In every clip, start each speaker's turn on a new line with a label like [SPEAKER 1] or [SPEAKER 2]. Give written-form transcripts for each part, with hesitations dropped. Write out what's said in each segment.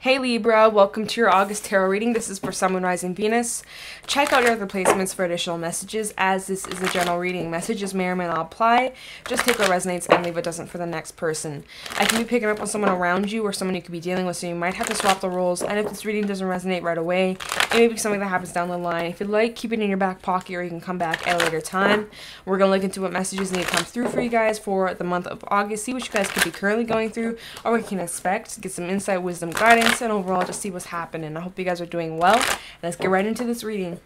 [SPEAKER 1] Hey Libra, welcome to your August tarot reading. This is for Sun, Moon, Rising, Venus. Check out your other placements for additional messages, as this is a general reading. Messages may or may not apply. Just take what resonates and leave what doesn't for the next person. I can be picking up on someone around you or someone you could be dealing with, so you might have to swap the roles. And if this reading doesn't resonate right away, it may be something that happens down the line. If you'd like, keep it in your back pocket or you can come back at a later time. We're going to look into what messages need to come through for you guys for the month of August. See what you guys could be currently going through or what you can expect. Get some insight, wisdom, guidance, and overall just see what's happening. I hope you guys are doing well. Let's get right into this reading.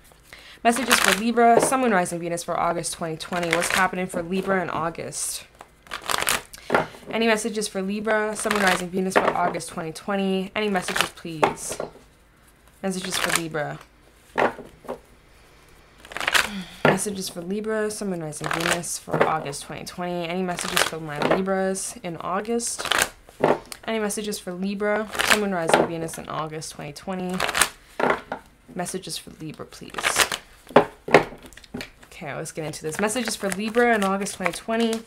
[SPEAKER 1] Messages for Libra, Sun, Moon, Rising, Venus for August 2020. What's happening for Libra in August? Any messages for Libra, Sun, Moon, Rising, Venus for August 2020? Any messages, please? Messages for Libra. Messages for Libra, Sun, Moon, Rising, Venus for August 2020. Any messages for my Libras in August? Any messages for Libra, Sun, Moon, Rising, Venus in August 2020? Messages for Libra, please. Okay, let's get into this. Messages for Libra in August 2020.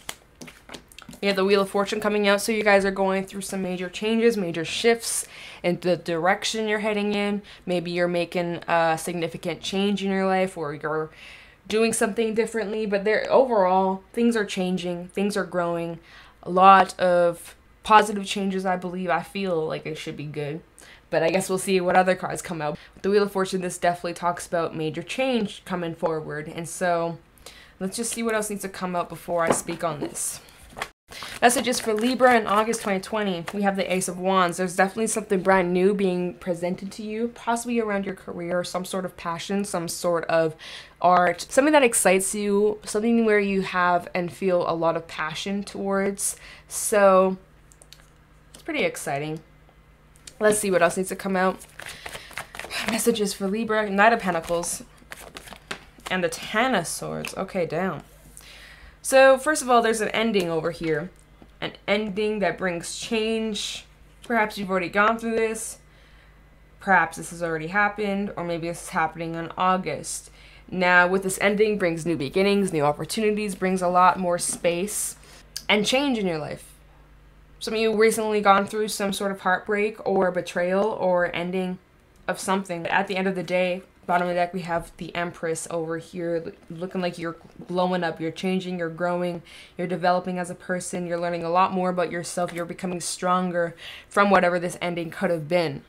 [SPEAKER 1] We have the Wheel of Fortune coming out, so you guys are going through some major changes, major shifts in the direction you're heading in. Maybe you're making a significant change in your life, or you're doing something differently, but overall, things are changing, things are growing. A lot of positive changes, I believe. I feel like it should be good, but I guess we'll see what other cards come out. With the Wheel of Fortune, this definitely talks about major change coming forward, and so let's just see what else needs to come out before I speak on this. Messages for Libra in August 2020. We have the Ace of Wands. There's definitely something brand new being presented to you, possibly around your career, some sort of passion, some sort of art, something that excites you, something where you have and feel a lot of passion towards. So it's pretty exciting. Let's see what else needs to come out. Messages for Libra, Knight of Pentacles, and the Ten of Swords. Okay, down. So, first of all, there's an ending over here. An ending that brings change. Perhaps you've already gone through this. Perhaps this has already happened. Or maybe this is happening in August. Now, with this ending brings new beginnings, new opportunities, brings a lot more space and change in your life. Some of you recently gone through some sort of heartbreak or betrayal or ending of something. At the end of the day, bottom of the deck, we have the Empress over here, looking like you're glowing up, you're changing, you're growing, you're developing as a person, you're learning a lot more about yourself, you're becoming stronger from whatever this ending could have been.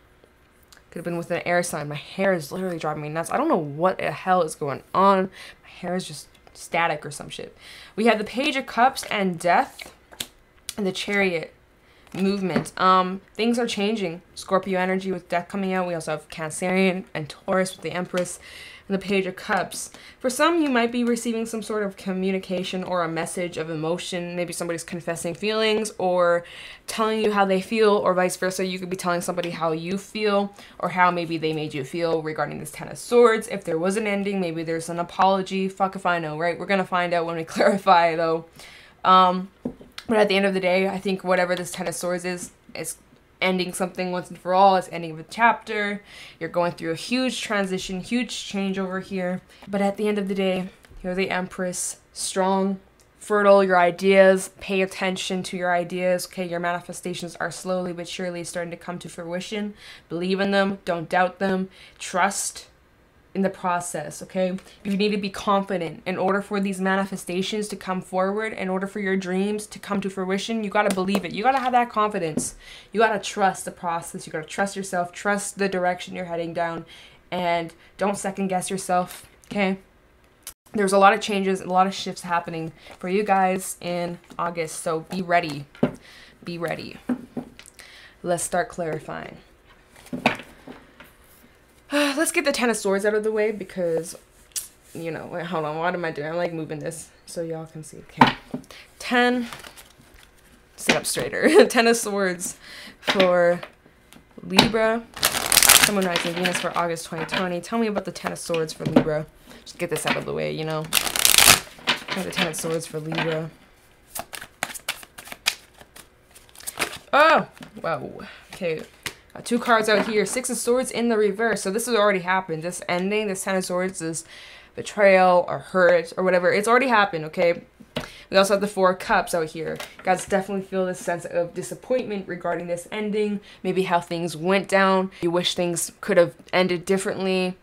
[SPEAKER 1] Could have been with an air sign. My hair is literally driving me nuts. I don't know what the hell is going on. My hair is just static or some shit. We have the Page of Cups and Death and the Chariot movement. Things are changing. Scorpio energy with Death coming out. We also have Cancerian and Taurus with the Empress and the Page of Cups. For some, you might be receiving some sort of communication or a message of emotion. Maybe somebody's confessing feelings or telling you how they feel, or vice versa. You could be telling somebody how you feel or how maybe they made you feel regarding this Ten of Swords. If there was an ending, maybe there's an apology. Fuck if I know, right? We're gonna find out when we clarify, though. But at the end of the day, I think whatever this Ten of Swords is ending something once and for all. It's ending a chapter. You're going through a huge transition, huge change over here. But at the end of the day, you're the Empress, strong, fertile, your ideas, pay attention to your ideas. Okay, your manifestations are slowly but surely starting to come to fruition. Believe in them. Don't doubt them. Trust in the process, okay? You need to be confident. In order for these manifestations to come forward, in order for your dreams to come to fruition, you got to believe it. You got to have that confidence. You got to trust the process. You got to trust yourself, trust the direction you're heading down, and don't second guess yourself, okay? There's a lot of changes, a lot of shifts happening for you guys in August, so be ready. Be ready. Let's start clarifying. Let's get the Ten of Swords out of the way because, you know, wait, hold on, what am I doing? I'm like moving this so y'all can see. Okay. 10, sit up straighter. 10 of Swords for Libra, Sun, Moon, Rising, Venus for August 2020. Tell me about the 10 of Swords for Libra. Just get this out of the way, you know. The 10 of Swords for Libra. Oh, whoa. Okay. Two cards out here. Six of Swords in the reverse. So this has already happened. This ending, this Ten of Swords, this betrayal or hurt or whatever. It's already happened, okay? We also have the Four of Cups out here. You guys definitely feel this sense of disappointment regarding this ending, maybe how things went down. You wish things could have ended differently.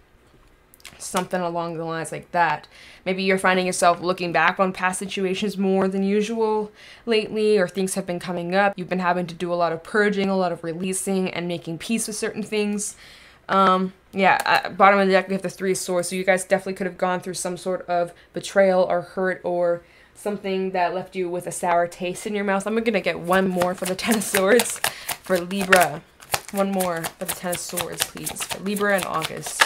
[SPEAKER 1] Something along the lines like that. Maybe you're finding yourself looking back on past situations more than usual lately, or things have been coming up. You've been having to do a lot of purging, a lot of releasing, and making peace with certain things. Yeah, at bottom of the deck we have the Three of Swords, so you guys definitely could have gone through some sort of betrayal or hurt or something that left you with a sour taste in your mouth. I'm gonna get one more for the Ten of Swords for Libra. One more for the Ten of Swords, please, for Libra in August.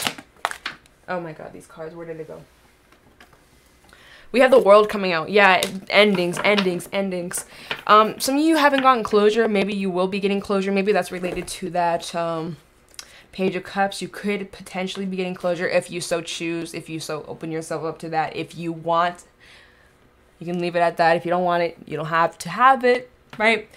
[SPEAKER 1] Oh my god, these cards, where did they go? We have the World coming out. Yeah, endings. Some of you haven't gotten closure. Maybe you will be getting closure. Maybe that's related to that Page of Cups. You could potentially be getting closure if you so choose, if you so open yourself up to that. If you want, you can leave it at that. If you don't want it, you don't have to have it, right?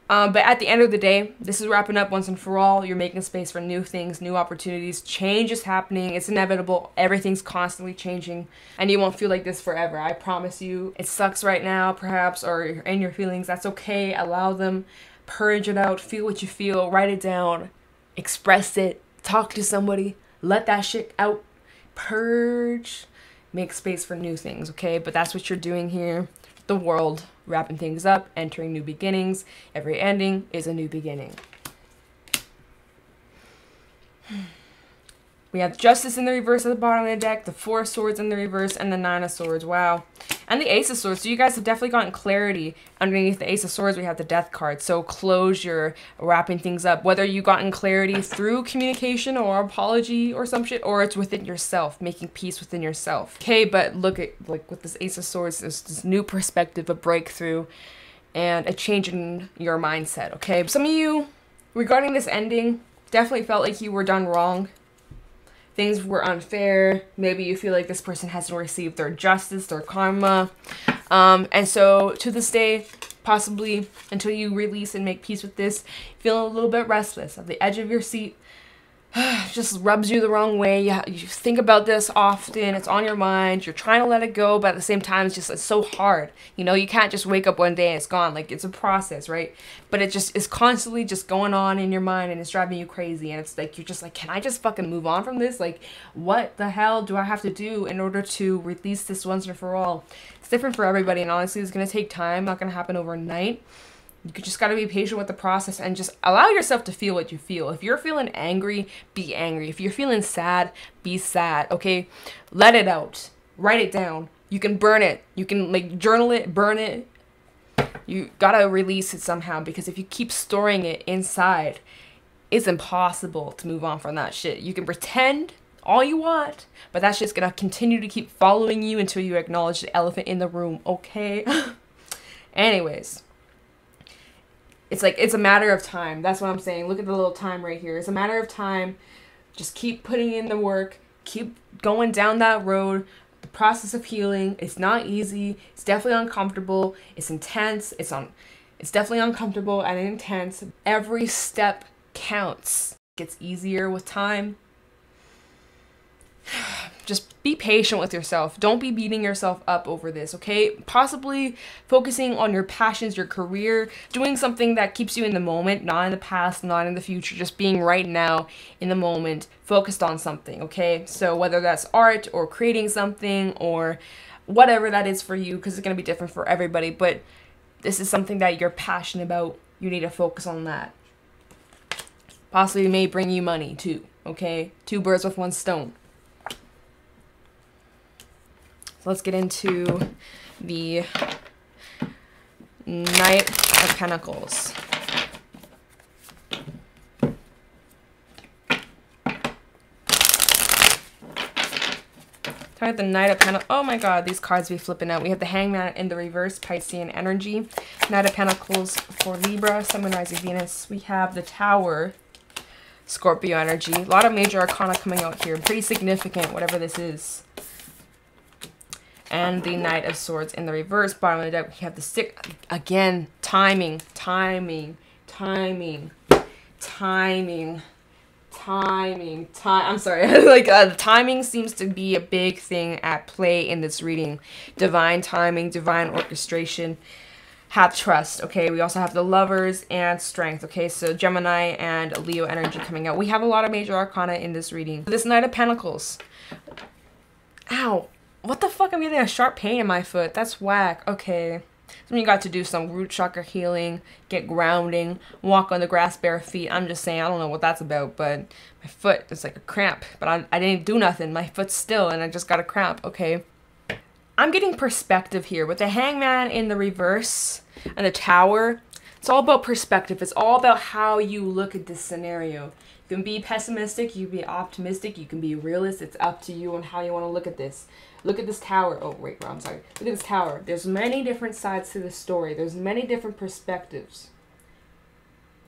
[SPEAKER 1] But at the end of the day, this is wrapping up once and for all. You're making space for new things, new opportunities. Change is happening. It's inevitable. Everything's constantly changing. And you won't feel like this forever. I promise you. It sucks right now, perhaps, or you're in your feelings. That's okay. Allow them. Purge it out. Feel what you feel. Write it down. Express it. Talk to somebody. Let that shit out. Purge. Make space for new things, okay? But that's what you're doing here. The World. Wrapping things up, entering new beginnings. Every ending is a new beginning. We have Justice in the reverse at the bottom of the deck, the Four of Swords in the reverse, and the Nine of Swords. Wow. And the Ace of Swords. So you guys have definitely gotten clarity. Underneath the Ace of Swords, we have the Death card. So closure, wrapping things up. Whether you've gotten clarity through communication or apology or some shit, or it's within yourself, making peace within yourself. Okay, but look at, like, with this Ace of Swords, there's this new perspective, a breakthrough, and a change in your mindset, okay? Some of you, regarding this ending, definitely felt like you were done wrong. Things were unfair. Maybe you feel like this person hasn't received their justice, their karma. And so to this day, possibly until you release and make peace with this, feeling a little bit restless, at the edge of your seat. Just rubs you the wrong way. You think about this often. It's on your mind. You're trying to let it go, but at the same time, it's so hard. You know, you can't just wake up one day and it's gone. Like, it's a process, right? But it just is constantly just going on in your mind, and it's driving you crazy. And it's like, you're just like, can I just fucking move on from this? Like, what the hell do I have to do in order to release this once and for all? It's different for everybody, and honestly, it's going to take time. Not going to happen overnight. You just got to be patient with the process and just allow yourself to feel what you feel. If you're feeling angry, be angry. If you're feeling sad, be sad, okay? Let it out. Write it down. You can burn it. You can, like, journal it, burn it. You got to release it somehow, because if you keep storing it inside, it's impossible to move on from that shit. You can pretend all you want, but that shit's going to continue to keep following you until you acknowledge the elephant in the room, okay? Anyways. It's like, it's a matter of time. That's what I'm saying. Look at the little time right here. It's a matter of time. Just keep putting in the work. Keep going down that road. The process of healing. It's not easy. It's definitely uncomfortable. It's intense. It's definitely uncomfortable and intense. Every step counts. It gets easier with time. Just be patient with yourself. Don't be beating yourself up over this, okay? Possibly focusing on your passions, your career, doing something that keeps you in the moment, not in the past, not in the future, just being right now in the moment, focused on something, okay? So whether that's art or creating something or whatever that is for you, because it's going to be different for everybody, but this is something that you're passionate about. You need to focus on that. Possibly may bring you money too, okay? 2 birds with 1 stone. Let's get into the Knight of Pentacles. Talking about the Knight of Pentacles. Oh my god, these cards be flipping out. We have the Hangman in the reverse, Piscean energy. Knight of Pentacles for Libra, Sun, Moon, Rising, Venus. We have the Tower, Scorpio energy. A lot of major arcana coming out here. Pretty significant, whatever this is. And the Knight of Swords in the reverse. Bottom of the deck, we have the 6. Again, timing. I'm sorry. Like, the timing seems to be a big thing at play in this reading. Divine timing, divine orchestration. Have trust, okay? We also have the Lovers and Strength, okay? So Gemini and Leo energy coming out. We have a lot of major arcana in this reading. This Knight of Pentacles. Ow. What the fuck? I'm getting a sharp pain in my foot. That's whack. Okay. So you got to do some root chakra healing, get grounding, walk on the grass bare feet. I'm just saying, I don't know what that's about, but my foot is like a cramp. But I didn't do nothing. My foot's still, and I just got a cramp, okay? I'm getting perspective here. With the Hangman in the reverse and the Tower, it's all about perspective. It's all about how you look at this scenario. You can be pessimistic, you can be optimistic, you can be realist. It's up to you on how you want to look at this. Look at this tower. Oh, wait, I'm sorry. Look at this tower. There's many different sides to this story. There's many different perspectives.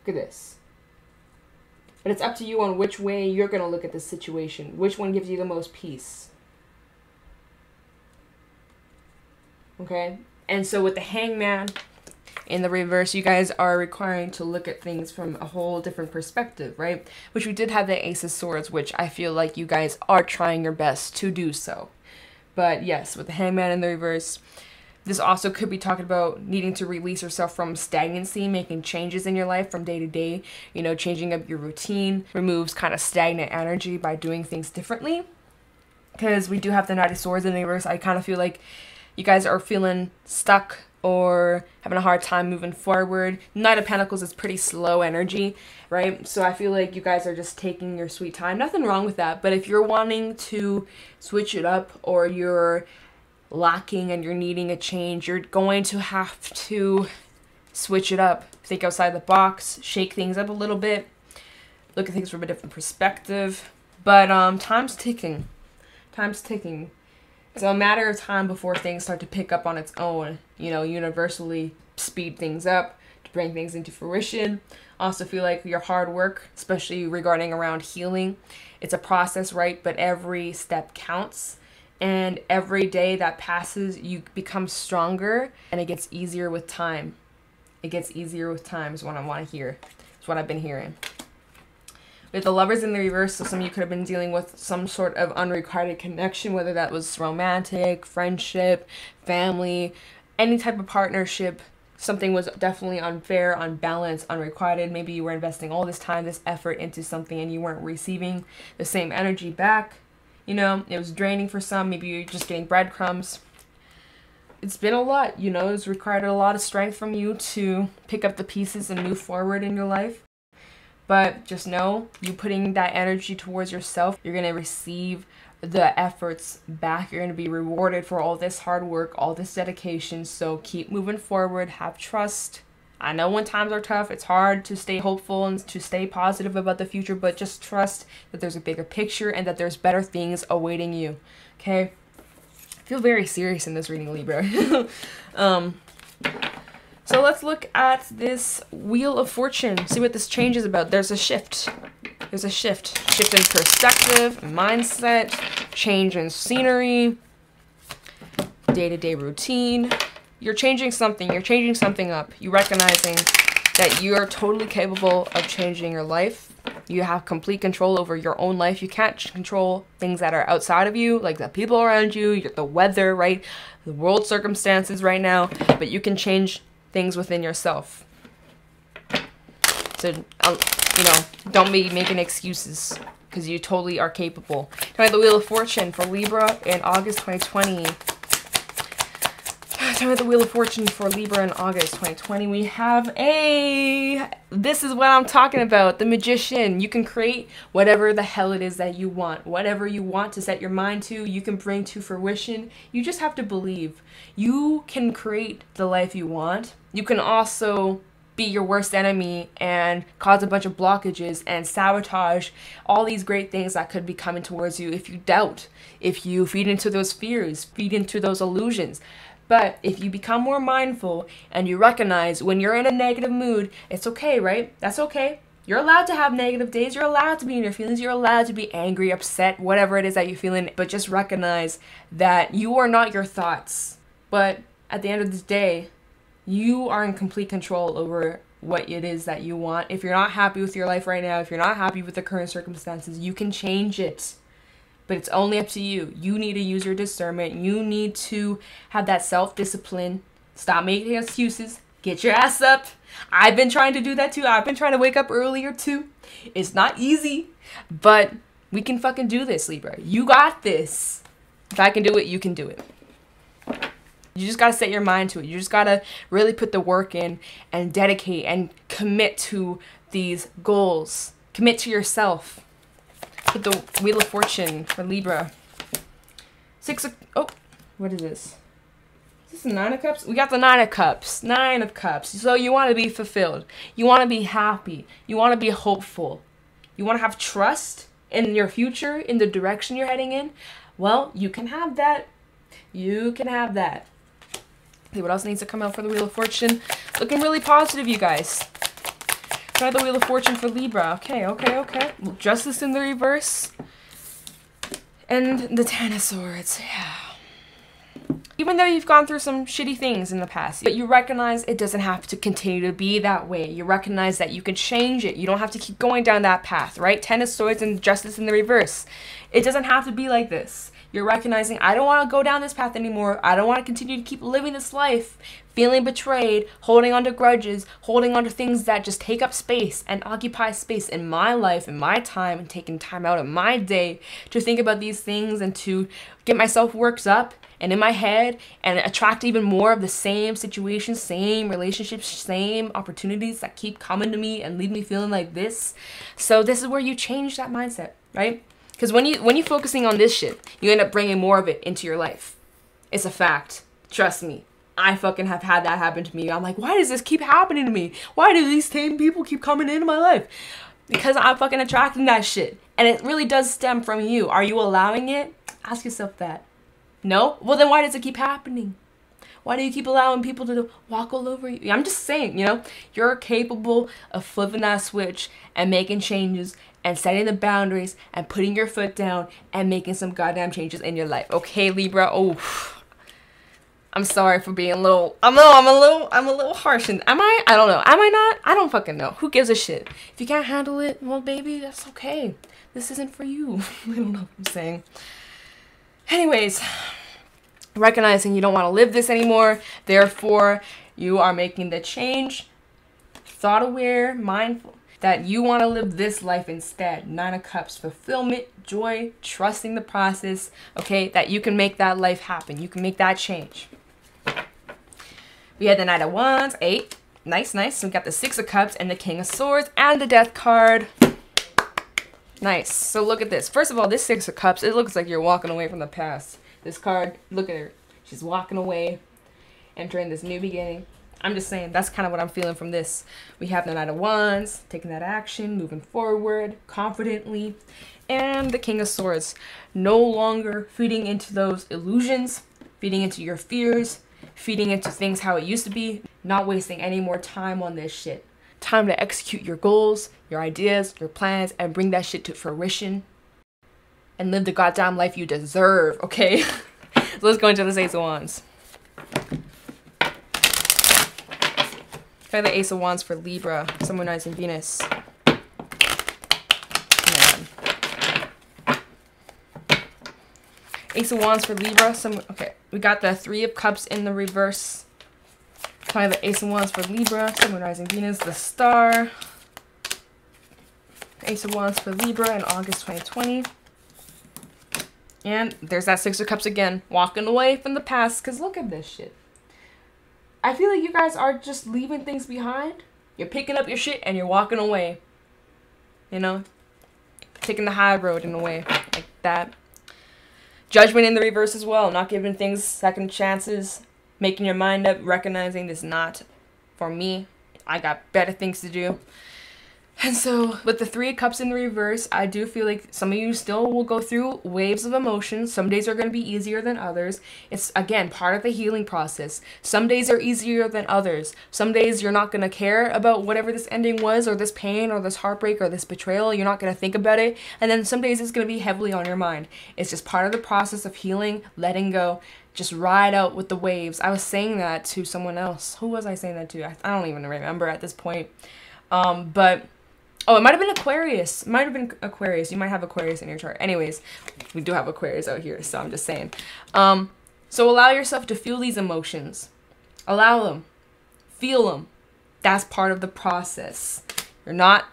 [SPEAKER 1] Look at this. But it's up to you on which way you're going to look at this situation. Which one gives you the most peace. Okay? And so with the Hangman in the reverse, you guys are requiring to look at things from a whole different perspective, right? Which we did have the Ace of Swords, which I feel like you guys are trying your best to do so. But yes, with the Hangman in the reverse, this also could be talking about needing to release yourself from stagnancy, making changes in your life from day to day, you know, changing up your routine, removes kind of stagnant energy by doing things differently. Because we do have the Knight of Swords in the reverse, I kind of feel like you guys are feeling stuck or having a hard time moving forward. Knight of Pentacles is pretty slow energy, right? So I feel like you guys are just taking your sweet time. Nothing wrong with that, but if you're wanting to switch it up or you're lacking and you're needing a change, you're going to have to switch it up. Think outside the box, shake things up a little bit, look at things from a different perspective. But time's ticking. Time's ticking. It's a matter of time before things start to pick up on its own, you know, universally speed things up to bring things into fruition. Also feel like your hard work, especially regarding around healing, it's a process, right? But every step counts, and every day that passes, you become stronger, and it gets easier with time. It gets easier with time is what I want to hear. It's what I've been hearing. With the Lovers in the reverse, so some of you could have been dealing with some sort of unrequited connection, whether that was romantic, friendship, family, any type of partnership. Something was definitely unfair, unbalanced, unrequited. Maybe you were investing all this time, this effort into something, and you weren't receiving the same energy back. You know, it was draining for some. Maybe you're just getting breadcrumbs. It's been a lot, you know. It's required a lot of strength from you to pick up the pieces and move forward in your life. But just know, you putting that energy towards yourself, you're going to receive the efforts back. You're going to be rewarded for all this hard work, all this dedication. So keep moving forward. Have trust. I know when times are tough, it's hard to stay hopeful and to stay positive about the future, but just trust that there's a bigger picture and that there's better things awaiting you. Okay? I feel very serious in this reading, Libra. So let's look at this Wheel of Fortune. See what this change is about. There's a shift. There's a shift. Shift in perspective, mindset, change in scenery, day-to-day routine. You're changing something. You're changing something up. You're recognizing that you're totally capable of changing your life. You have complete control over your own life. You can't control things that are outside of you, like the people around you, the weather, right? The world circumstances right now. But you can change things within yourself. So, you know, don't be making excuses because you totally are capable. Tell me the Wheel of Fortune for Libra in August 2020. Tell me the Wheel of Fortune for Libra in August 2020. We have this is what I'm talking about, the Magician. You can create whatever the hell it is that you want. Whatever you want to set your mind to, you can bring to fruition. You just have to believe. You can create the life you want. You can also be your worst enemy and cause a bunch of blockages and sabotage all these great things that could be coming towards you if you doubt, if you feed into those fears, feed into those illusions. But if you become more mindful and you recognize when you're in a negative mood, it's okay, right? That's okay. You're allowed to have negative days. You're allowed to be in your feelings. You're allowed to be angry, upset, whatever it is that you're feeling. But just recognize that you are not your thoughts. But at the end of the day, you are in complete control over what it is that you want. If you're not happy with your life right now, if you're not happy with the current circumstances, you can change it. But it's only up to you. You need to use your discernment. You need to have that self-discipline. Stop making excuses. Get your ass up. I've been trying to do that too. I've been trying to wake up earlier too. It's not easy, but we can fucking do this, Libra. You got this. If I can do it, you can do it. You just gotta set your mind to it. You just gotta really put the work in and dedicate and commit to these goals. Commit to yourself. Put the Wheel of Fortune for Libra. What is this? Is this a 9 of Cups? We got the 9 of Cups. 9 of Cups. So you want to be fulfilled. You want to be happy. You want to be hopeful. You want to have trust in your future, in the direction you're heading in. Well, you can have that. You can have that. Okay, what else needs to come out for the Wheel of Fortune? Looking really positive, you guys. Try the Wheel of Fortune for Libra. Okay. Justice in the reverse. And the 10 of Swords. Yeah. Even though you've gone through some shitty things in the past, but you recognize it doesn't have to continue to be that way. You recognize that you can change it. You don't have to keep going down that path, right? 10 of Swords and Justice in the reverse. It doesn't have to be like this. You're recognizing, I don't want to go down this path anymore. I don't want to continue to keep living this life, feeling betrayed, holding on to grudges, holding on to things that just take up space and occupy space in my life, in my time, and taking time out of my day to think about these things and to get myself worked up and in my head and attract even more of the same situations, same relationships, same opportunities that keep coming to me and leave me feeling like this. So this is where you change that mindset, right? Because when you're focusing on this shit, you end up bringing more of it into your life. It's a fact. Trust me. I fucking have had that happen to me. I'm like, why does this keep happening to me? Why do these same people keep coming into my life? Because I'm fucking attracting that shit. And it really does stem from you. Are you allowing it? Ask yourself that. No? Well, then why does it keep happening? Why do you keep allowing people to walk all over you? I'm just saying, you know, you're capable of flipping that switch and making changes and setting the boundaries and putting your foot down and making some goddamn changes in your life. Okay, Libra? Oh, I'm sorry for being a little, I'm a little harsh. And am I? I don't know. Am I not? I don't fucking know. Who gives a shit? If you can't handle it, well, baby, that's okay. This isn't for you. I don't know what I'm saying. Anyways, recognizing you don't want to live this anymore, therefore you are making the change, thought aware, mindful, that you want to live this life instead. 9 of Cups, fulfillment, joy, trusting the process, okay, that you can make that life happen. You can make that change. We had the Knight of Wands, 8, nice. So we got the 6 of Cups and the King of Swords and the Death card. Nice. So look at this. First of all, this 6 of Cups, it looks like you're walking away from the past. This card, look at her. She's walking away, entering this new beginning. I'm just saying, that's kind of what I'm feeling from this. We have the Knight of Wands, taking that action, moving forward, confidently. And the King of Swords, no longer feeding into those illusions, feeding into your fears, feeding into things how it used to be, not wasting any more time on this shit. Time to execute your goals, your ideas, your plans, and bring that shit to fruition. And live the goddamn life you deserve, okay? So let's go into this Ace of Wands. Try the Ace of Wands for Libra, Sun, Moon, Rising, Venus. Man. Ace of Wands for Libra. Okay, we got the 3 of Cups in the reverse. Try the Ace of Wands for Libra, Sun, Moon, Rising, Venus, the Star. Ace of Wands for Libra in August 2020. And there's that 6 of Cups again, walking away from the past, because look at this shit. I feel like you guys are just leaving things behind. You're picking up your shit and you're walking away. You know? Taking the high road in a way, like that. Judgment in the reverse as well, not giving things second chances, making your mind up, recognizing this is not for me. I got better things to do. And so with the Three of Cups in the reverse, I do feel like some of you still will go through waves of emotions. Some days are going to be easier than others. It's, again, part of the healing process. Some days are easier than others. Some days you're not going to care about whatever this ending was, or this pain, or this heartbreak, or this betrayal. You're not going to think about it. And then some days it's going to be heavily on your mind. It's just part of the process of healing, letting go. Just ride out with the waves. I was saying that to someone else. Who was I saying that to? I don't even remember at this point. But... oh, it might have been Aquarius. It might have been Aquarius. You might have Aquarius in your chart. Anyways, we do have Aquarius out here, so I'm just saying. So allow yourself to feel these emotions. Allow them. Feel them. That's part of the process. You're not...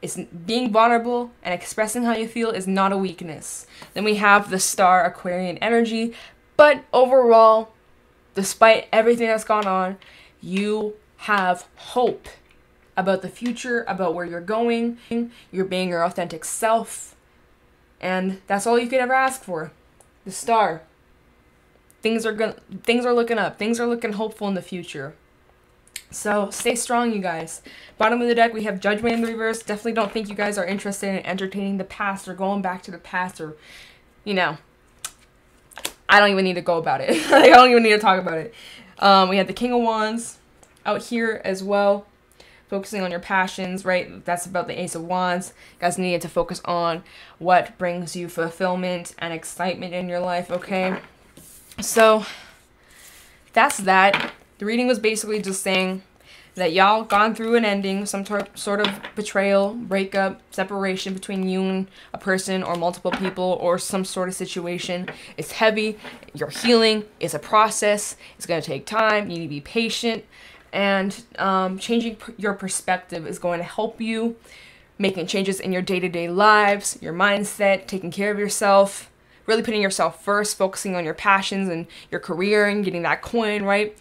[SPEAKER 1] it's being vulnerable and expressing how you feel is not a weakness. Then we have the Star Aquarian energy. But overall, despite everything that's gone on, you have hope about the future, about where you're going. You're being your authentic self. And that's all you could ever ask for. The Star. Things are looking up. Things are looking hopeful in the future. So stay strong, you guys. Bottom of the deck, we have Judgment in the reverse. Definitely don't think you guys are interested in entertaining the past or going back to the past, or, you know, I don't even need to go about it. I don't even need to talk about it. We have the King of Wands out here as well. Focusing on your passions, right? That's about the Ace of Wands. You guys need to focus on what brings you fulfillment and excitement in your life, okay? So, that's that. The reading was basically just saying that y'all gone through an ending, some sort of betrayal, breakup, separation between you and a person or multiple people, or some sort of situation. It's heavy. You're healing. It's a process. It's going to take time. You need to be patient. And changing your perspective is going to help you, making changes in your day-to-day lives, your mindset, taking care of yourself, really putting yourself first, focusing on your passions and your career and getting that coin, right?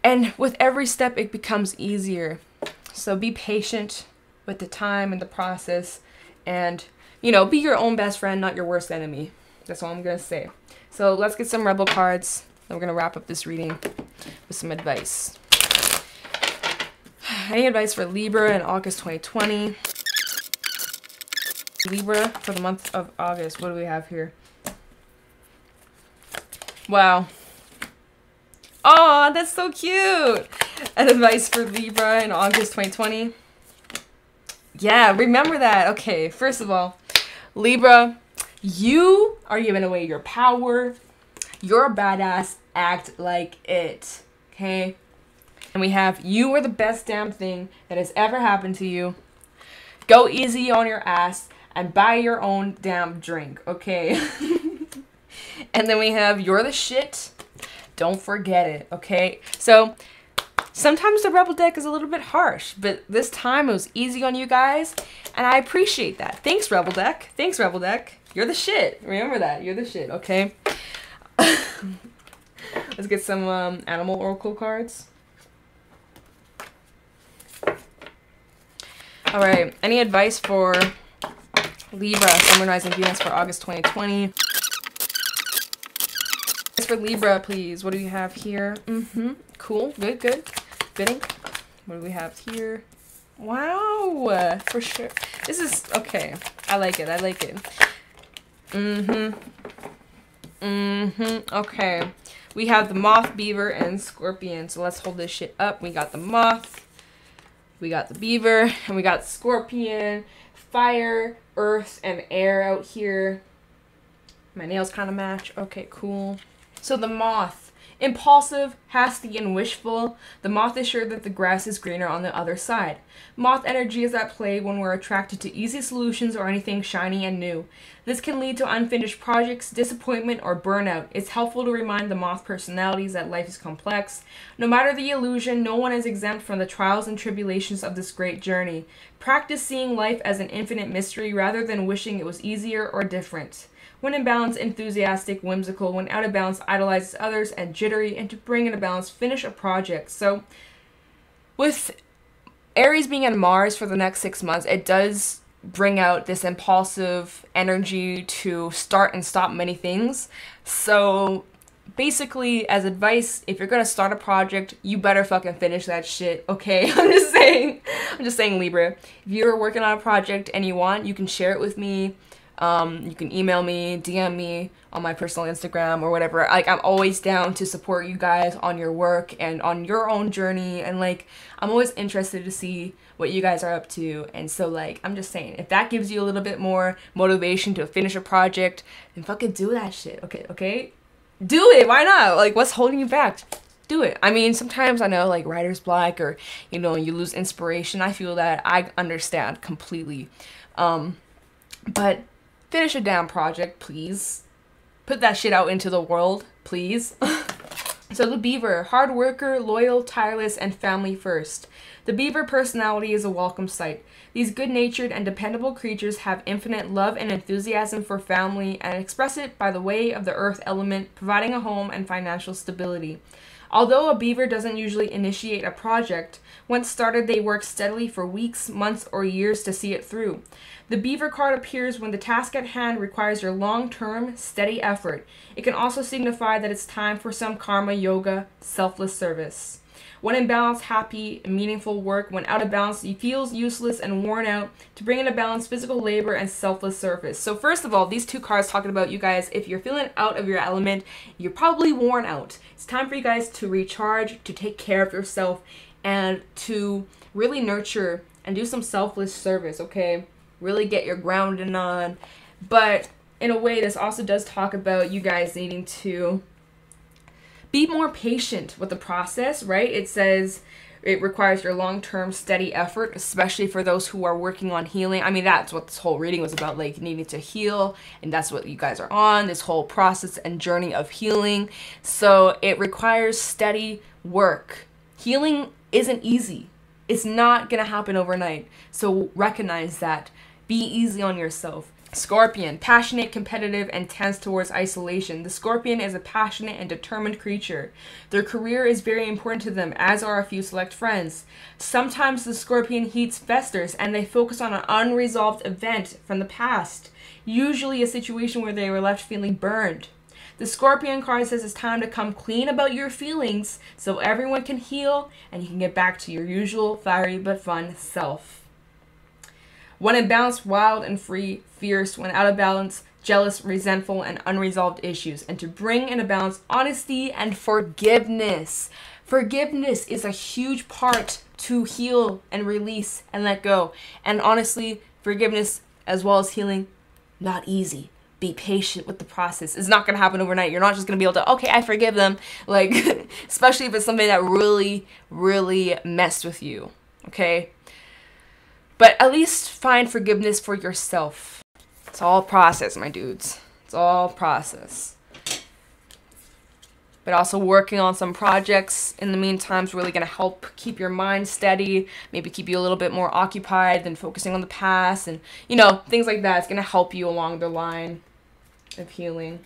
[SPEAKER 1] And with every step, it becomes easier. So be patient with the time and the process, and, you know, be your own best friend, not your worst enemy. That's all I'm going to say. So let's get some Rebel cards. Then we're going to wrap up this reading with some advice. Any advice for Libra in August 2020? Libra for the month of August. What do we have here? Wow. Oh, that's so cute. An advice for Libra in August 2020. Yeah, remember that. Okay, first of all, Libra, you are giving away your power. You're a badass. Act like it. Okay? And we have, you are the best damn thing that has ever happened to you. Go easy on your ass and buy your own damn drink, okay? And then we have, you're the shit. Don't forget it, okay? So, sometimes the Rebel deck is a little bit harsh, but this time it was easy on you guys, and I appreciate that. Thanks, Rebel deck. Thanks, Rebel deck. You're the shit. Remember that. You're the shit, okay? Let's get some animal oracle cards. All right, any advice for Libra, Sun, Rising, Venus for August 2020? Advice for Libra, please. What do we have here? Cool, good, good. Fitting. What do we have here? Wow, for sure. This is, okay, I like it, I like it. Okay. We have the Moth, Beaver, and Scorpion. So let's hold this shit up. We got the Moth. We got the Beaver, and we got Scorpion, Fire, Earth, and Air out here. My nails kind of match. Okay, cool. So the Moth. Impulsive, hasty, and wishful, the Moth is sure that the grass is greener on the other side. Moth energy is at play when we're attracted to easy solutions or anything shiny and new. This can lead to unfinished projects, disappointment, or burnout. It's helpful to remind the Moth personalities that life is complex. No matter the illusion, no one is exempt from the trials and tribulations of this great journey. Practice seeing life as an infinite mystery rather than wishing it was easier or different. When in balance, enthusiastic, whimsical. When out of balance, idolizes others and jittery. And to bring into balance, finish a project. So, with Aries being in Mars for the next 6 months, it does bring out this impulsive energy to start and stop many things. So, basically, as advice, if you're gonna start a project, you better fucking finish that shit, okay? I'm just saying, Libra. If you're working on a project and you want, you can share it with me. You can email me, DM me on my personal Instagram or whatever. Like, I'm always down to support you guys on your work and on your own journey. And like, I'm always interested to see what you guys are up to. And so like, I'm just saying, if that gives you a little bit more motivation to finish a project, then fucking do that shit, okay? Do it, why not? Like, what's holding you back? Do it. I mean, sometimes I know like writer's block, or, you know, you lose inspiration. I feel that. I understand completely. But finish a damn project, please. Put that shit out into the world, please. So the Beaver, hard worker, loyal, tireless, and family first. The Beaver personality is a welcome sight. These good-natured and dependable creatures have infinite love and enthusiasm for family and express it by the way of the earth element, providing a home and financial stability. Although a Beaver doesn't usually initiate a project, once started they work steadily for weeks, months, or years to see it through. The Beaver card appears when the task at hand requires your long-term, steady effort. It can also signify that it's time for some karma yoga, selfless service. When in balance, happy and meaningful work. When out of balance, he feels useless and worn out. To bring into balance, physical labor and selfless service. So first of all, these two cards talking about you guys, if you're feeling out of your element, you're probably worn out. It's time for you guys to recharge, to take care of yourself, and to really nurture and do some selfless service, okay? Really get your grounding on. But in a way, this also does talk about you guys needing to be more patient with the process, right? It says it requires your long-term steady effort, especially for those who are working on healing. I mean, that's what this whole reading was about, like needing to heal, and that's what you guys are on, this whole process and journey of healing. So it requires steady work. Healing isn't easy. It's not gonna happen overnight. So recognize that. Be easy on yourself. Scorpion, passionate, competitive, and tends towards isolation. The Scorpion is a passionate and determined creature. Their career is very important to them, as are a few select friends. Sometimes the Scorpion heats festers, and they focus on an unresolved event from the past, usually a situation where they were left feeling burned. The Scorpion card says it's time to come clean about your feelings so everyone can heal and you can get back to your usual fiery but fun self. When in balance, wild and free, fierce. When out of balance, jealous, resentful, and unresolved issues. And to bring into balance, honesty and forgiveness. Forgiveness is a huge part to heal and release and let go. And honestly, forgiveness as well as healing, not easy. Be patient with the process. It's not going to happen overnight. You're not just going to be able to, okay, I forgive them. Like, especially if it's something that really, really messed with you. Okay? But at least find forgiveness for yourself. It's all process, my dudes. It's all process. But also working on some projects in the meantime is really going to help keep your mind steady. Maybe keep you a little bit more occupied than focusing on the past. And, you know, things like that. It's going to help you along the line of healing.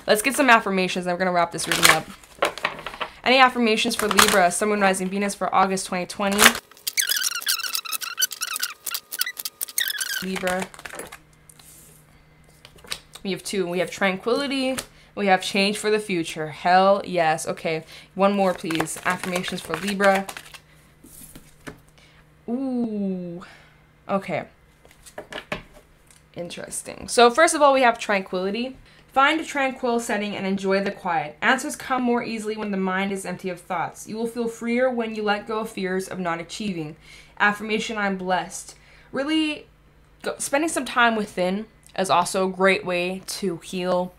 [SPEAKER 1] Let's get some affirmations and we're going to wrap this reading up. Any affirmations for Libra, Sun, Moon, Rising, Venus for August 2020? Libra. We have two. We have tranquility. We have change for the future. Hell yes. Okay. One more, please. Affirmations for Libra. Ooh. Okay. Interesting. So first of all, we have tranquility. Find a tranquil setting and enjoy the quiet. Answers come more easily when the mind is empty of thoughts. You will feel freer when you let go of fears of not achieving. Affirmation, I'm blessed. Really, spending some time within is also a great way to heal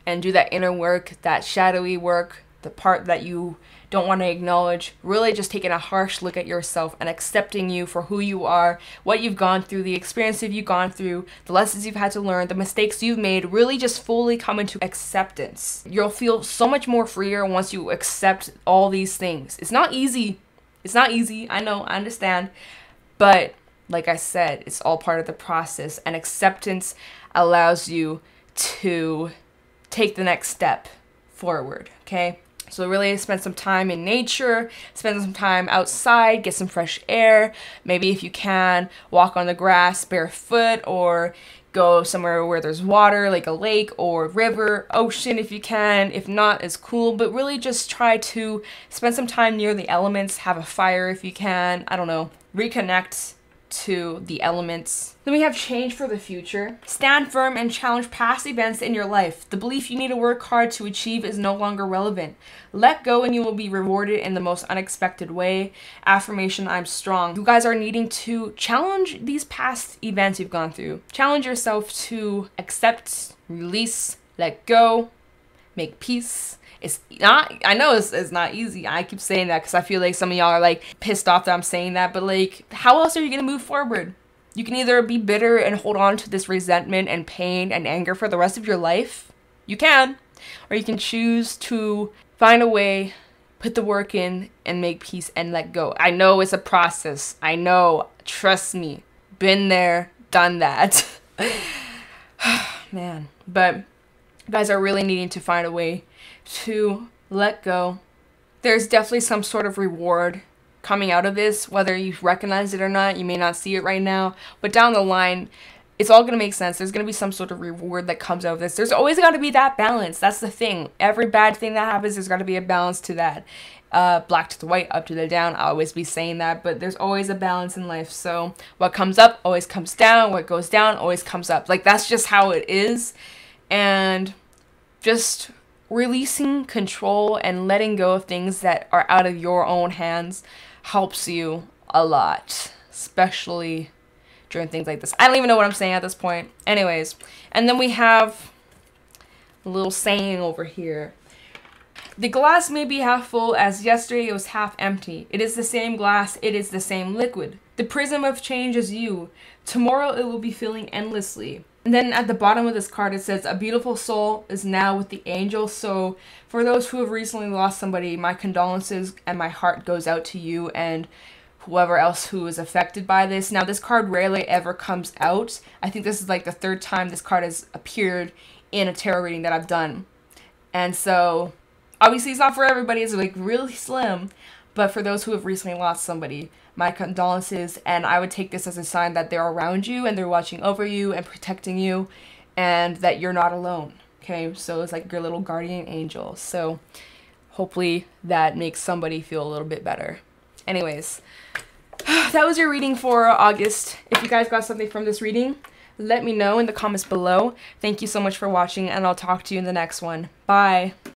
[SPEAKER 1] and do that inner work, that shadowy work, the part that you don't want to acknowledge. Really just taking a harsh look at yourself and accepting you for who you are, what you've gone through, the experiences you've gone through, the lessons you've had to learn, the mistakes you've made. Really just fully come into acceptance. You'll feel so much more freer once you accept all these things. It's not easy. It's not easy. I know, I understand. But like I said, it's all part of the process, and acceptance allows you to take the next step forward, okay? So really spend some time in nature, spend some time outside, get some fresh air. Maybe if you can, walk on the grass barefoot, or Go somewhere where there's water, like a lake or river, ocean if you can. If not, it's cool. But really just try to spend some time near the elements. Have a fire if you can. I don't know. Reconnect to the elements. Then we have change for the future. Stand firm and challenge past events in your life. The belief you need to work hard to achieve is no longer relevant. Let go and you will be rewarded in the most unexpected way. Affirmation, I'm strong. You guys are needing to challenge these past events you've gone through. Challenge yourself to accept, release, let go, make peace. It's not, I know it's not easy. I keep saying that because I feel like some of y'all are like pissed off that I'm saying that, but like, how else are you gonna move forward? You can either be bitter and hold on to this resentment and pain and anger for the rest of your life. You can. Or you can choose to find a way, put the work in, and make peace and let go. I know it's a process. I know. Trust me. Been there, done that. Man. But you guys are really needing to find a way to let go. There's definitely some sort of reward coming out of this, whether you recognize it or not. You may not see it right now, but down the line, it's all going to make sense. There's going to be some sort of reward that comes out of this. There's always got to be that balance. That's the thing. Every bad thing that happens, there's got to be a balance to that. Black to the white, up to the down. I'll always be saying that, but there's always a balance in life. So what comes up always comes down. What goes down always comes up. Like, that's just how it is. And just releasing control and letting go of things that are out of your own hands helps you a lot, especially during things like this. I don't even know what I'm saying at this point. Anyways, and then we have a little saying over here. The glass may be half full as yesterday it was half empty. It is the same glass, it is the same liquid. The prism of change is you. Tomorrow it will be filling endlessly. And then at the bottom of this card it says, a beautiful soul is now with the angels. So for those who have recently lost somebody, my condolences and my heart goes out to you and whoever else who is affected by this. Now this card rarely ever comes out. I think this is like the third time this card has appeared in a tarot reading that I've done. And so obviously it's not for everybody, it's like really slim. But for those who have recently lost somebody, my condolences, and I would take this as a sign that they're around you and they're watching over you and protecting you and that you're not alone, okay? So it's like your little guardian angel. So hopefully that makes somebody feel a little bit better. Anyways, that was your reading for August. If you guys got something from this reading, let me know in the comments below. Thank you so much for watching, and I'll talk to you in the next one. Bye.